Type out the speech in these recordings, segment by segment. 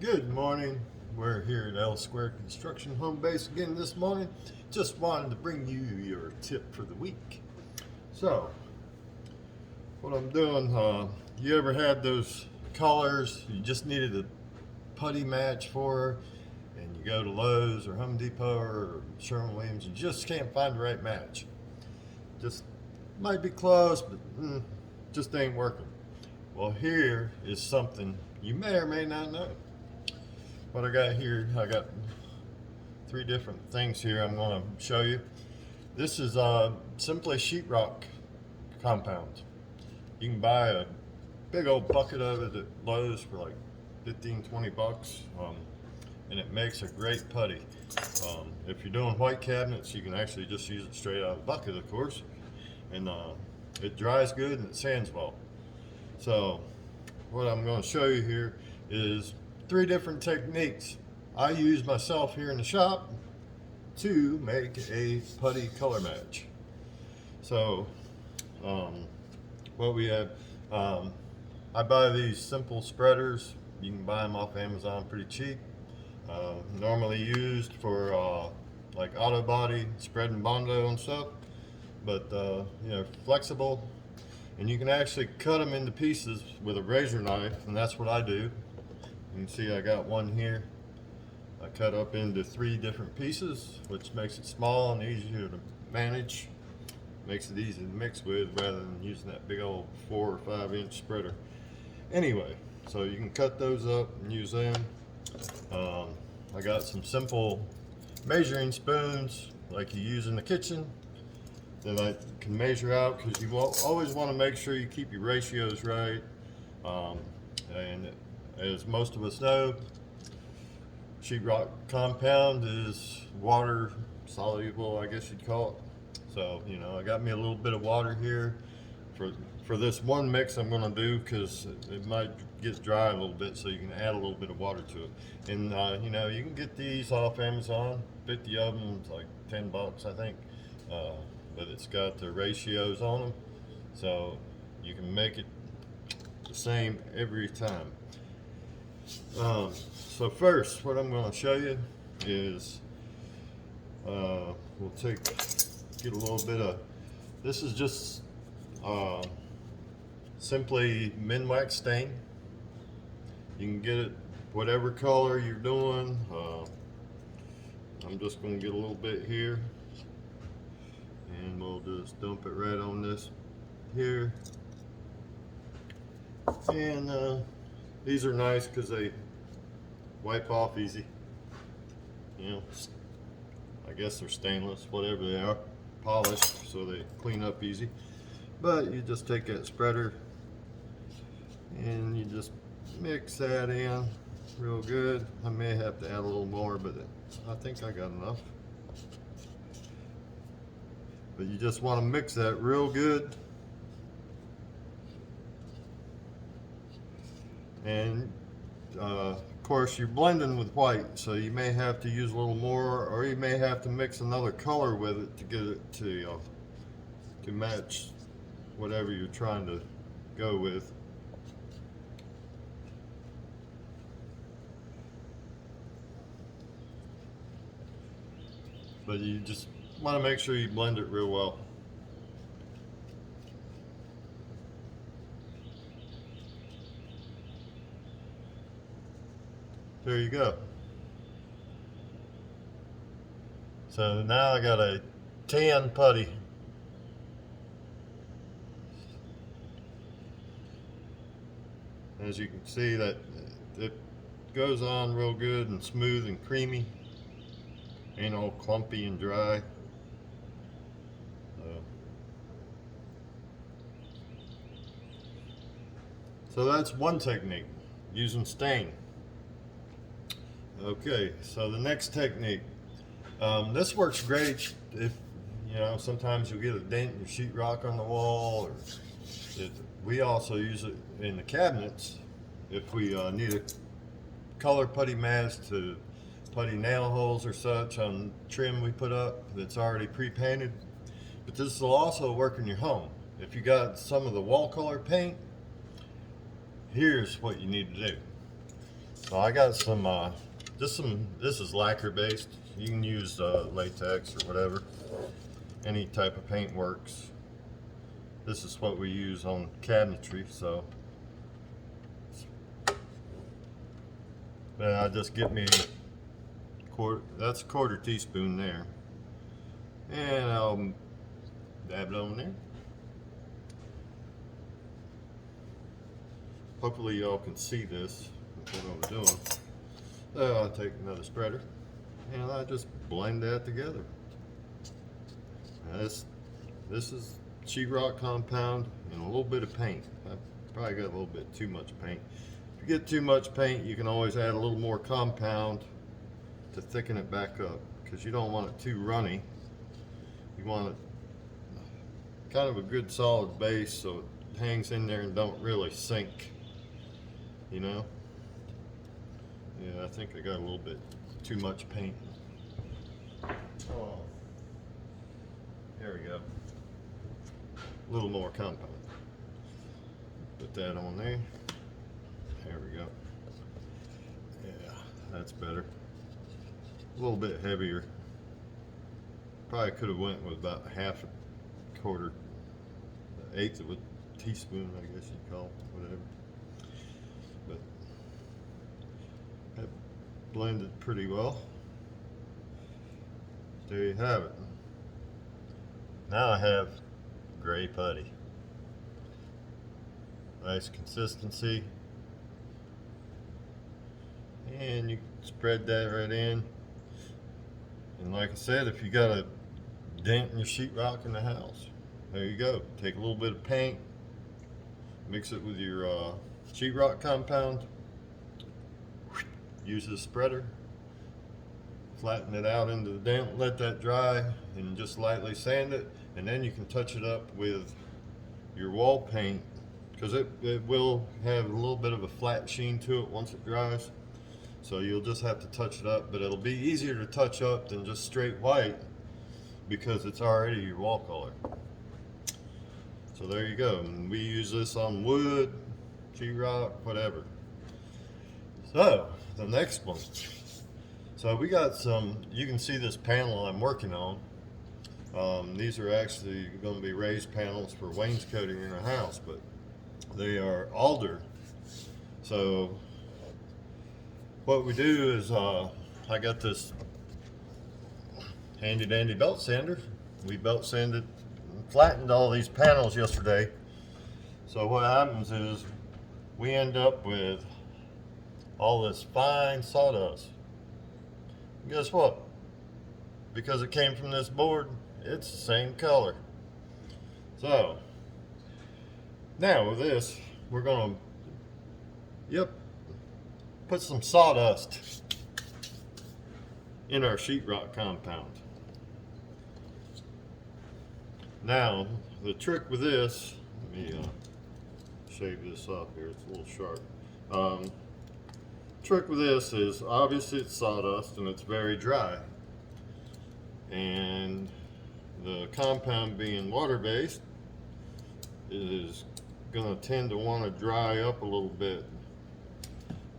Good morning. We're here at L Square Construction Home Base again this morning. Just wanted to bring you your tip for the week. So, what I'm doing, you ever had those colors you just needed a putty match for, and you go to Lowe's or Home Depot or Sherwin-Williams, you just can't find the right match. Just might be close, but just ain't working. Well, here is something you may or may not know. What I got here, I got three different things here I'm going to show you. This is simply sheetrock compound. You can buy a big old bucket of it at Lowe's for like 15-20 bucks, and it makes a great putty. If you're doing white cabinets, you can actually just use it straight out of the bucket, of course, and it dries good and it sands well. So what I'm going to show you here is three different techniques I use myself here in the shop to make a putty color match. So what we have, I buy these simple spreaders. You can buy them off Amazon pretty cheap. Normally used for like auto body, spread and bondo and stuff, but you know, flexible, and you can actually cut them into pieces with a razor knife, and that's what I do. You can see I got one here. I cut up into three different pieces, which makes it small and easier to manage. Makes it easy to mix with rather than using that big old 4 or 5 inch spreader. Anyway, so you can cut those up and use them. I got some simple measuring spoons like you use in the kitchen that I can measure out, because you always want to make sure you keep your ratios right. And as most of us know, sheetrock compound is water soluble, I guess you'd call it. So, you know, I got me a little bit of water here for this one mix I'm going to do, because it might get dry a little bit, so you can add a little bit of water to it. And you know, you can get these off Amazon. 50 of them, it's like 10 bucks, I think. But it's got the ratios on them, so you can make it the same every time. So first, what I'm going to show you is we'll get a little bit of, this is just simply Minwax stain. You can get it whatever color you're doing. I'm just going to get a little bit here, and we'll just dump it right on this here. And these are nice because they wipe off easy. You know, I guess they're stainless, whatever they are, polished, so they clean up easy. But you just take that spreader and you just mix that in real good. I may have to add a little more, but I think I got enough. But you just want to mix that real good. And of course, you're blending with white, so you may have to use a little more, or you may have to mix another color with it to get it to match whatever you're trying to go with. But you just want to make sure you blend it real well. There you go. So now I got a tan putty. As you can see, that it goes on real good and smooth and creamy. Ain't all clumpy and dry. So that's one technique, using stain. Okay, so the next technique, this works great if, you know, sometimes you'll get a dent in your sheetrock on the wall, or we also use it in the cabinets if we need a color putty mask to putty nail holes or such on trim we put up that's already pre-painted. But this will also work in your home. If you got some of the wall color paint, here's what you need to do. So I got some, this is lacquer based. You can use latex or whatever. Any type of paint works. This is what we use on cabinetry, so. Then I just get me that's a quarter teaspoon there. And I'll dab it on there. Hopefully y'all can see this, what I'm doing. So I'll take another spreader and I just blend that together. This is sheetrock compound and a little bit of paint. I probably got a little bit too much paint. If you get too much paint, you can always add a little more compound to thicken it back up, because you don't want it too runny. You want it kind of a good solid base so it hangs in there and don't really sink, you know. Yeah, I think I got a little bit too much paint. Oh, there we go. A little more compound. Put that on there. There we go. Yeah, that's better. A little bit heavier. Probably could have went with about half a quarter, eighth of a teaspoon, I guess you'd call it, whatever. But that blended pretty well. There you have it. Now I have gray putty. Nice consistency. And you spread that right in. And like I said, if you got a dent in your sheetrock in the house, there you go. Take a little bit of paint, mix it with your sheetrock compound, use the spreader, flatten it out into the dent, let that dry, and just lightly sand it. And then you can touch it up with your wall paint, because it will have a little bit of a flat sheen to it once it dries. So you'll just have to touch it up, but it'll be easier to touch up than just straight white because it's already your wall color. So there you go. And we use this on wood, sheetrock, whatever. So the next one. So we got some, you can see this panel I'm working on. These are actually going to be raised panels for wainscoting in a house, but they are alder. So what we do is, I got this handy dandy belt sander. We belt sanded and flattened all these panels yesterday. So what happens is we end up with all this fine sawdust. And guess what? Because it came from this board, it's the same color. So now with this, we're gonna, put some sawdust in our sheetrock compound. Now, the trick with this, let me shave this off here, it's a little sharp. Trick with this is, obviously it's sawdust and it's very dry. And the compound being water-based is gonna tend to want to dry up a little bit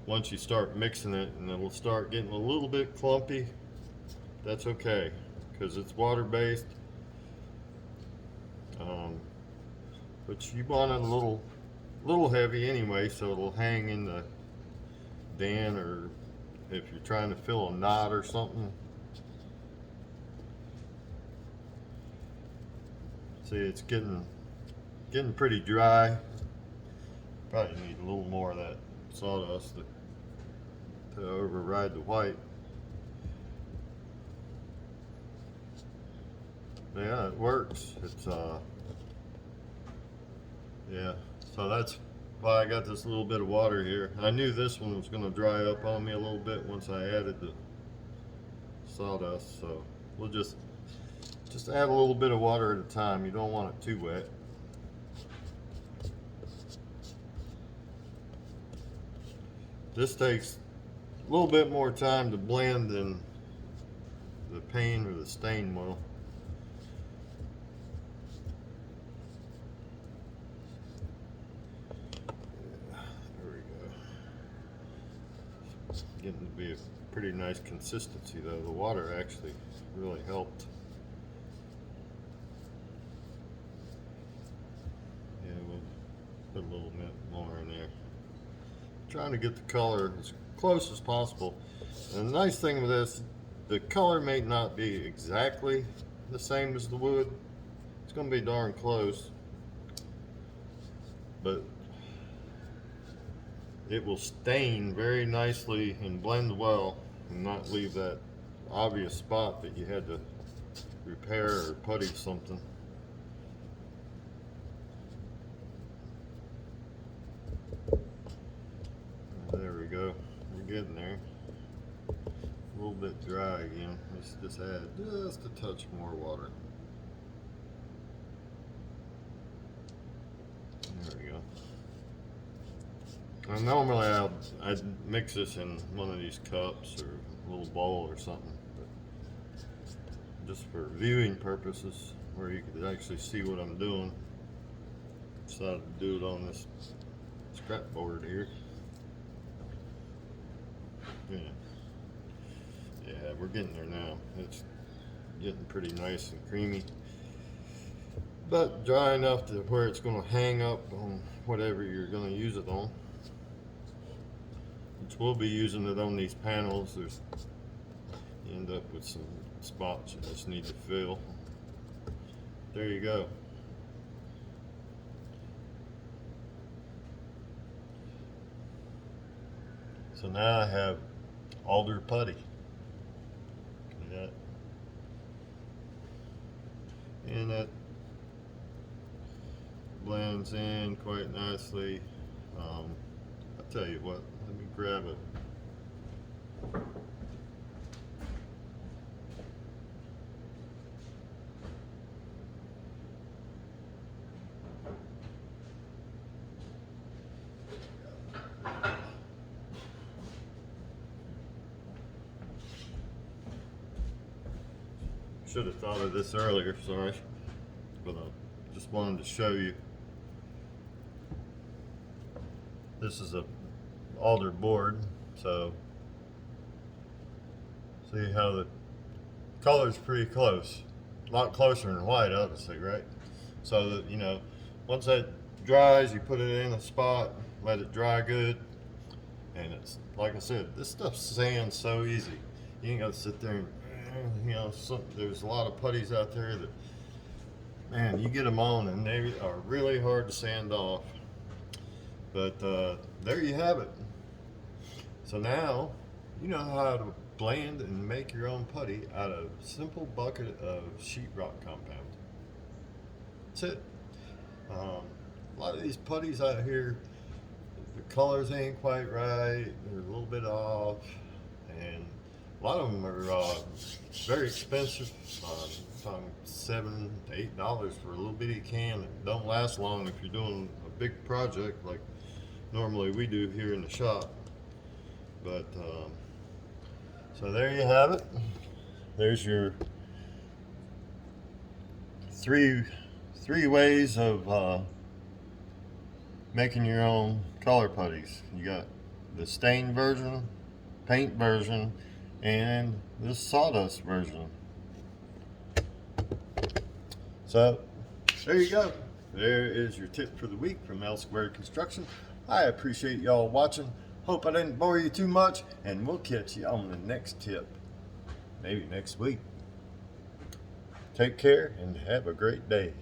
once you start mixing it, and it'll start getting a little bit clumpy. That's okay, because it's water based. But you want it a little heavy anyway, so it'll hang in the dent, or if you're trying to fill a knot or something. See, it's getting pretty dry. Probably need a little more of that sawdust to override the white. Yeah, it works. It's yeah, so that's why I got this little bit of water here. I knew this one was going to dry up on me a little bit once I added the sawdust, so we'll just add a little bit of water at a time. You don't want it too wet. This takes a little bit more time to blend than the paint or the stain will. Yeah, there we go. Getting to be a pretty nice consistency though. The water actually really helped. Yeah, we'll put a little bit more in there. Trying to get the color as close as possible. And the nice thing with this, the color may not be exactly the same as the wood. It's going to be darn close, but it will stain very nicely and blend well and not leave that obvious spot that you had to repair or putty something. There we go. We're getting there. A little bit dry again. Let's just add just a touch more water. There we go. And normally I'd mix this in one of these cups or a little bowl or something, but just for viewing purposes, where you could actually see what I'm doing, decided to do it on this scrap board here. Yeah, we're getting there now. It's getting pretty nice and creamy, but dry enough to where it's going to hang up on whatever you're going to use it on. Which we'll be using it on these panels. You end up with some spots you just need to fill. There you go. So now I have alder putty. And that blends in quite nicely. I'll tell you what, let me grab it. Should have thought of this earlier, sorry, but I just wanted to show you. This is a alder board, so see how the color's pretty close, a lot closer than white, obviously, right? So that, you know, once that dries, you put it in a spot, let it dry good, and it's like I said, this stuff sands so easy. You ain't got to sit there and, you know, there's a lot of putties out there that, man, you get them on and they are really hard to sand off. But there you have it. So now you know how to blend and make your own putty out of a simple bucket of sheetrock compound. That's it. A lot of these putties out here, the colors ain't quite right, they're a little bit off, and a lot of them are very expensive. Talking $7 to $8 for a little bitty can that don't last long if you're doing a big project like normally we do here in the shop. But so there you have it. There's your three ways of making your own color putties. You got the stain version, paint version, and the sawdust version. So there you go. There is your tip for the week from L Squared Construction. I appreciate y'all watching. Hope I didn't bore you too much, and we'll catch you on the next tip, maybe next week. Take care and have a great day.